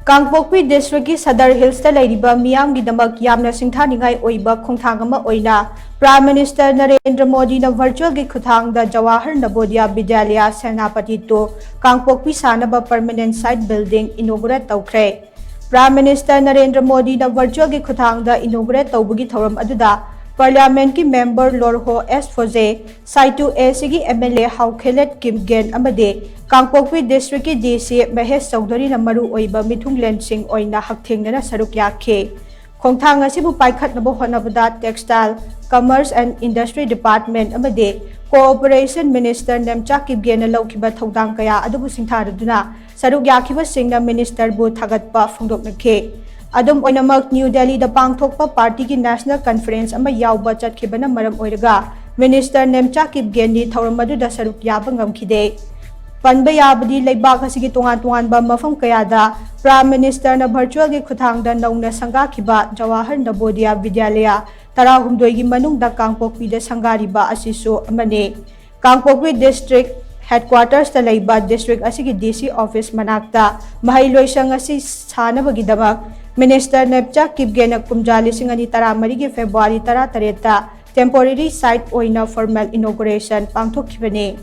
KANGPOKPI district ki SADAR hills ta leiriba miyam gi damak yamna singthaningai oiba khongthang ama oina Prime Minister Narendra Modi na virtual gi Khuthang Da Jawahar Navodaya Vidyalaya SENAPATI to KANGPOKPI SHANABA permanent site building Inaugurate Toukhre. Prime Minister Narendra Modi na virtual gi Khuthang Da inaugurate tawbugi thoram aduda Parliament ki member Lorho S Foze Saitu ACG MLA Haukhelet Kimgen amade KANGPOKPI district ki DC Mahesh Chaudhary na maru oiba mithung lensing oina hakthengna saruk yakhe khongthang asibu paikhat nabo honabada textile commerce and industry department amade cooperation minister Nemcha Kimgen laukiba thodang kaya adubu singtharaduna saruk yakhiba singna minister bu thagatpa phongdoknakhe Adum oinamak New Delhi da pangthokpa party ki national conference ama yawba chatkibana maram oiraga minister Nemcha Kimgen thoram madu da saruk yaba ngamkhide Panba yabadi leibak asigi tungan ba mafam kayada Prime Minister na virtual gi Khuthang da nauna sangga khiba Jawahar Navodaya Vidyalaya tarahumdoi gi manung da KANGPOKPI da sangariba asisu amane KANGPOKPI district headquarters ta leiba district asigi DC office manakta mahailoisang asi sanabagi damak Minister Nemcha Kimgen kumja 2013 February 13 temporary site oina formal inauguration pangthokkhibane